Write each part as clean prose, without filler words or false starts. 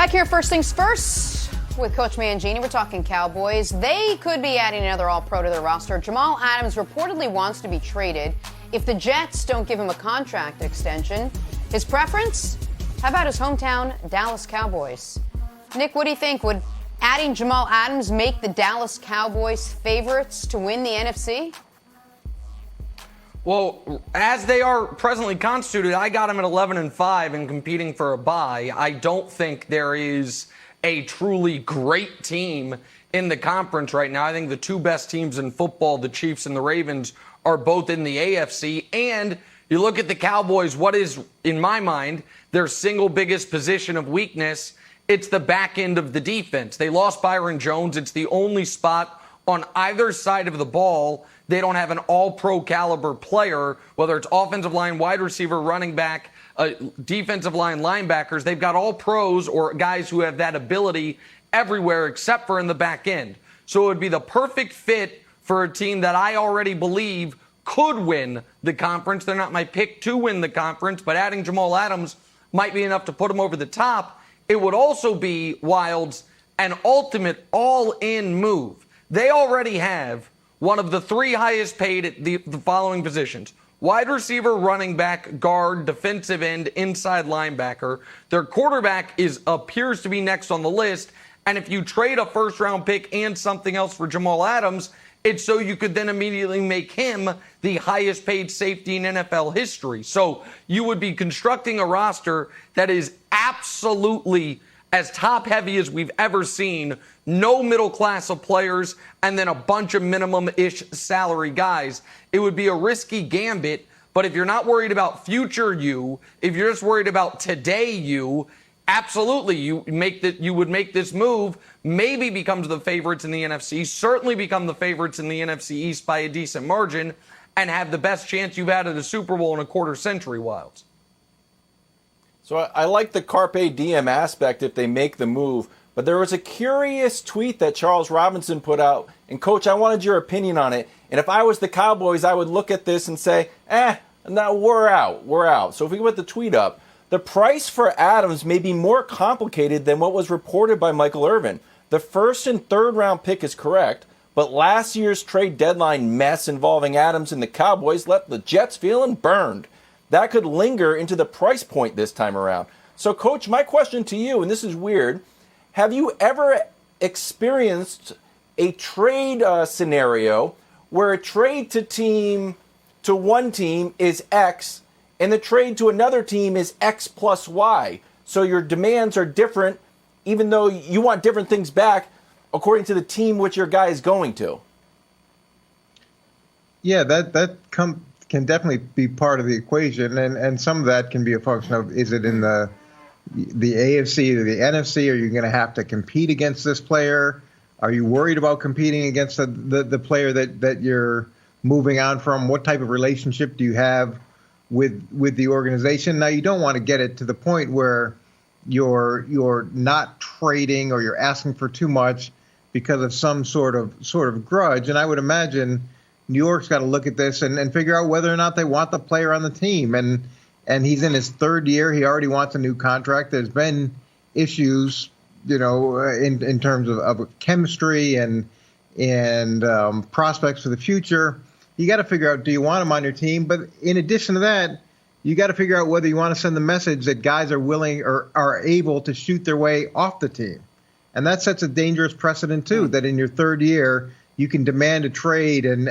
Back here, first things first, with Coach Mangini. We're talking Cowboys. They could be adding another All-Pro to their roster. Jamal Adams reportedly wants to be traded if the Jets don't give him a contract extension. His preference? How about his hometown, Dallas Cowboys? Nick, what do you think? Would adding Jamal Adams make the Dallas Cowboys favorites to win the NFC? Well, as they are presently constituted, I got them at 11-5 and competing for a bye. I don't think there is a truly great team in the conference right now. I think the two best teams in football, the Chiefs and the Ravens, are both in the AFC. And you look at the Cowboys, what is, in my mind, their single biggest position of weakness? It's the back end of the defense. They lost Byron Jones. It's the only spot on either side of the ball they don't have an all-pro caliber player, whether it's offensive line, wide receiver, running back, defensive line, linebackers. They've got all pros or guys who have that ability everywhere except for in the back end. So it would be the perfect fit for a team that I already believe could win the conference. They're not my pick to win the conference, but adding Jamal Adams might be enough to put them over the top. It would also be, Wilds, an ultimate all-in move. They already have one of the three highest paid at the following positions: wide receiver, running back, guard, defensive end, inside linebacker. Their quarterback appears to be next on the list. And if you trade a first-round pick and something else for Jamal Adams, it's so you could then immediately make him the highest paid safety in NFL history. So you would be constructing a roster that is absolutely as top-heavy as we've ever seen. No middle class of players, and then a bunch of minimum-ish salary guys. It would be a risky gambit, but if you're not worried about future you, if you're just worried about today you, absolutely, you would make this move, maybe becomes the favorites in the NFC, certainly become the favorites in the NFC East by a decent margin, and have the best chance you've had at a Super Bowl in a quarter century, Wilds. So I like the Carpe Diem aspect if they make the move. But there was a curious tweet that Charles Robinson put out. And, Coach, I wanted your opinion on it. And if I was the Cowboys, I would look at this and say, now we're out. So if we put the tweet up, the price for Adams may be more complicated than what was reported by Michael Irvin. The first and third round pick is correct, but last year's trade deadline mess involving Adams and the Cowboys left the Jets feeling burned. That could linger into the price point this time around. So, Coach, my question to you, and this is weird, have you ever experienced a trade scenario where a trade to one team is X and the trade to another team is X plus Y? So your demands are different, even though you want different things back according to the team which your guy is going to. Yeah, that can definitely be part of the equation, and some of that can be a function of, is it in the AFC or the NFC? Are you going to have to compete against this player? Are you worried about competing against the player that you're moving on from? What type of relationship do you have with the organization? Now, you don't want to get it to the point where you're not trading or you're asking for too much because of some sort of grudge. And I would imagine New York's got to look at this and figure out whether or not they want the player on the team. And he's in his third year. He already wants a new contract. There's been issues, in terms of chemistry and prospects for the future. You got to figure out, do you want him on your team? But in addition to that, you got to figure out whether you want to send the message that guys are willing or are able to shoot their way off the team. And that sets a dangerous precedent, too, that in your third year, you can demand a trade and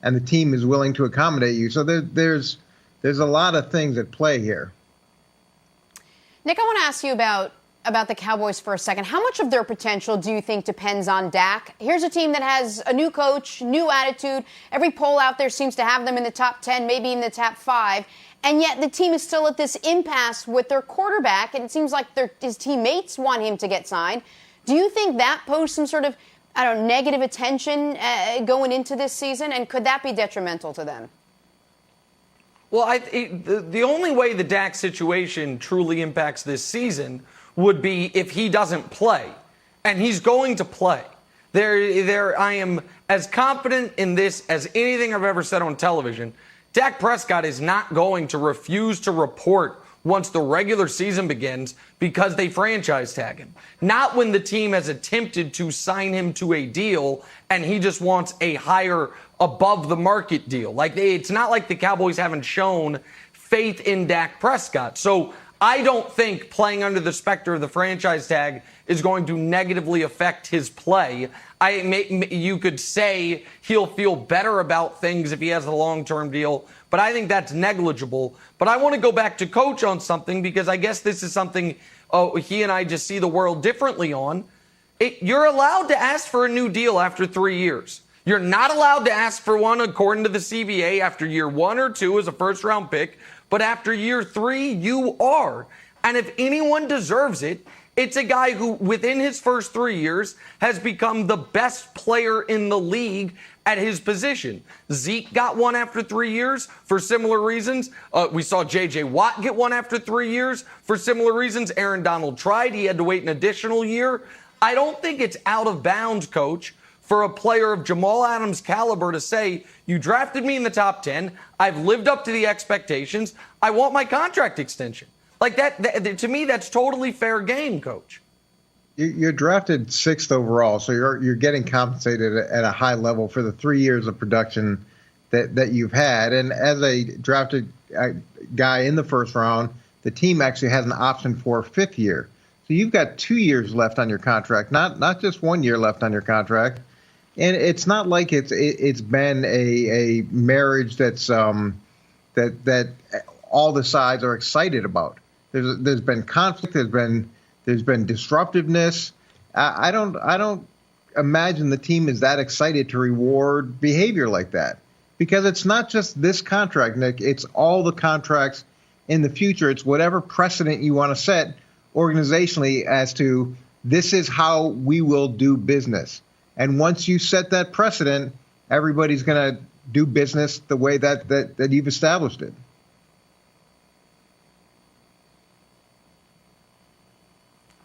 the team is willing to accommodate you. So there's a lot of things at play here. Nick, I want to ask you about the Cowboys for a second. How much of their potential do you think depends on Dak? Here's a team that has a new coach, new attitude. Every poll out there seems to have them in the top 10, maybe in the top 5. And yet the team is still at this impasse with their quarterback, and it seems like his teammates want him to get signed. Do you think that posed some sort of, negative attention going into this season? And could that be detrimental to them? Well, the only way the Dak situation truly impacts this season would be if he doesn't play. And he's going to play. I am as confident in this as anything I've ever said on television. Dak Prescott is not going to refuse to report once the regular season begins because they franchise tag him. Not when the team has attempted to sign him to a deal and he just wants a higher above the market deal. Like, it's not like the Cowboys haven't shown faith in Dak Prescott. So I don't think playing under the specter of the franchise tag is going to negatively affect his play. You could say he'll feel better about things if he has a long-term deal, but I think that's negligible. But I want to go back to Coach on something, because I guess this is something he and I just see the world differently on. You're allowed to ask for a new deal after 3 years. You're not allowed to ask for one, according to the CBA, after year 1 or 2 as a first-round pick. But after year 3, you are. And if anyone deserves it, it's a guy who, within his first 3 years, has become the best player in the league at his position. Zeke got one after 3 years for similar reasons. We saw J.J. Watt get one after 3 years for similar reasons. Aaron Donald tried. He had to wait an additional year. I don't think it's out of bounds, Coach, for a player of Jamal Adams' caliber to say, you drafted me in the top 10. I've lived up to the expectations. I want my contract extension. Like that to me, that's totally fair game, Coach. You're drafted 6th overall, so you're getting compensated at a high level for the 3 years of production that you've had. And as a drafted guy in the first round, the team actually has an option for a 5th year. So you've got 2 years left on your contract, not just 1 year left on your contract. And it's not like it's been a marriage that's that all the sides are excited about. There's been conflict. There's been disruptiveness. I don't imagine the team is that excited to reward behavior like that, because it's not just this contract, Nick. It's all the contracts in the future. It's whatever precedent you want to set organizationally as to this is how we will do business. And once you set that precedent, everybody's going to do business the way that you've established it.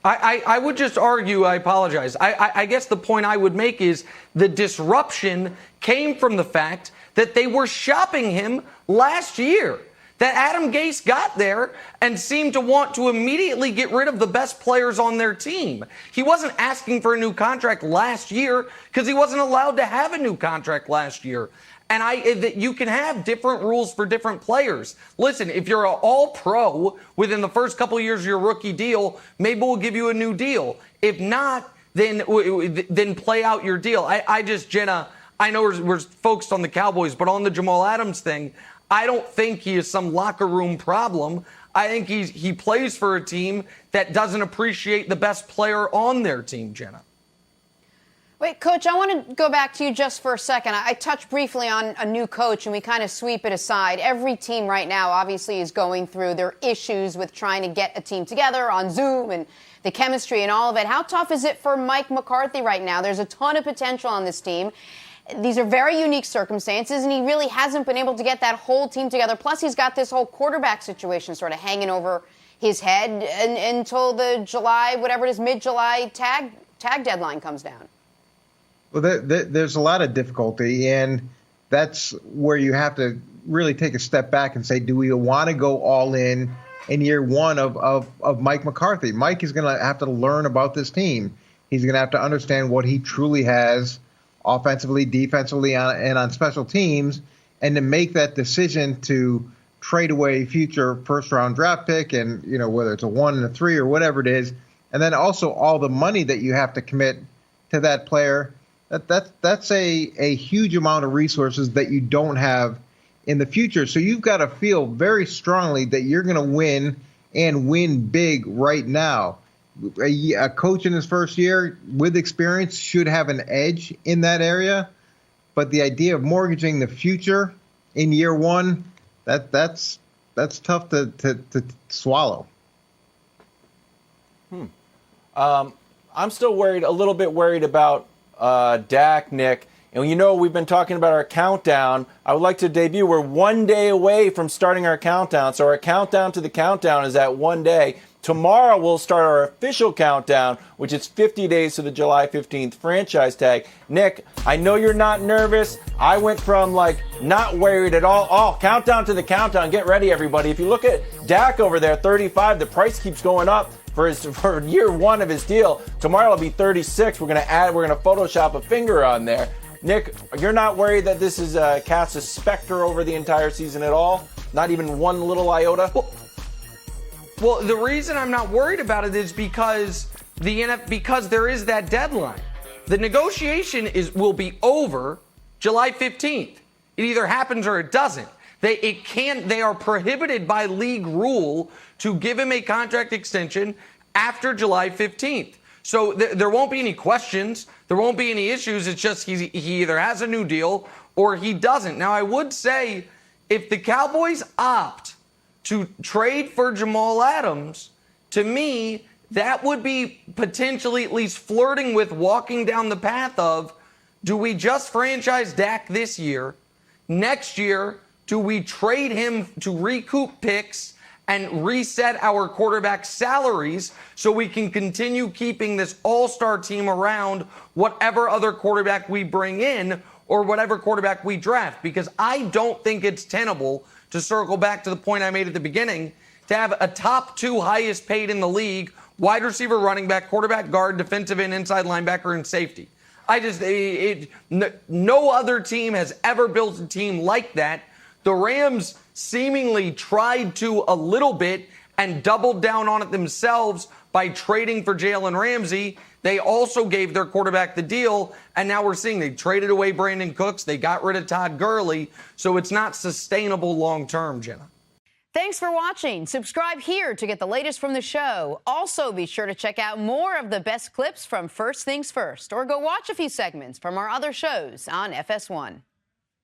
I would just argue, I apologize. I guess the point I would make is the disruption came from the fact that they were shopping him last year. That Adam Gase got there and seemed to want to immediately get rid of the best players on their team. He wasn't asking for a new contract last year because he wasn't allowed to have a new contract last year. And you can have different rules for different players. Listen, if you're an all-pro within the first couple of years of your rookie deal, maybe we'll give you a new deal. If not, then play out your deal. Jenna, I know we're focused on the Cowboys, but on the Jamal Adams thing, I don't think he is some locker room problem. I think he plays for a team that doesn't appreciate the best player on their team, Jenna. Wait, Coach, I want to go back to you just for a second. I touched briefly on a new coach, and we kind of sweep it aside. Every team right now obviously is going through their issues with trying to get a team together on Zoom and the chemistry and all of it. How tough is it for Mike McCarthy right now? There's a ton of potential on this team. These are very unique circumstances, and he really hasn't been able to get that whole team together. Plus, he's got this whole quarterback situation sort of hanging over his head until the July, whatever it is, mid-July tag deadline comes down. Well, there's a lot of difficulty, and that's where you have to really take a step back and say, do we want to go all in year one of Mike McCarthy? Mike is going to have to learn about this team. He's going to have to understand what he truly has offensively, defensively, and on special teams, and to make that decision to trade away future first-round draft pick, and whether it's a 1 and a 3 or whatever it is, and then also all the money that you have to commit to that player. That's a huge amount of resources that you don't have in the future. So you've got to feel very strongly that you're going to win and win big right now. A coach in his first year with experience should have an edge in that area, but the idea of mortgaging the future in year one, that's tough to swallow. I'm still a little bit worried about Dak, Nick. And we've been talking about our countdown. I would like to debut. We're 1 day away from starting our countdown. So our countdown to the countdown is at 1 day. Tomorrow we'll start our official countdown, which is 50 days to the July 15th franchise tag. Nick, I know you're not nervous. I went from like not worried at all. Oh, countdown to the countdown. Get ready, everybody. If you look at Dak over there, 35, the price keeps going up for year one of his deal. Tomorrow it'll be 36. We're gonna Photoshop a finger on there. Nick, you're not worried that this is cast a specter over the entire season at all? Not even one little iota? Well, the reason I'm not worried about it is because because there is that deadline. The negotiation will be over July 15th. It either happens or it doesn't. They are prohibited by league rule to give him a contract extension after July 15th. So there won't be any questions. There won't be any issues. It's just he either has a new deal or he doesn't. Now, I would say if the Cowboys opt to trade for Jamal Adams, to me, that would be potentially at least flirting with walking down the path of, do we just franchise Dak this year? Next year, do we trade him to recoup picks and reset our quarterback salaries so we can continue keeping this all-star team around whatever other quarterback we bring in or whatever quarterback we draft? Because I don't think it's tenable, to circle back to the point I made at the beginning, to have a top two highest paid in the league, wide receiver, running back, quarterback, guard, defensive end, inside linebacker, and safety. No other team has ever built a team like that. The Rams seemingly tried to a little bit and doubled down on it themselves by trading for Jalen Ramsey. They also gave their quarterback the deal, and now we're seeing they traded away Brandon Cooks. They got rid of Todd Gurley, so it's not sustainable long term, Jenna. Thanks for watching. Subscribe here to get the latest from the show. Also, be sure to check out more of the best clips from First Things First, or go watch a few segments from our other shows on FS1.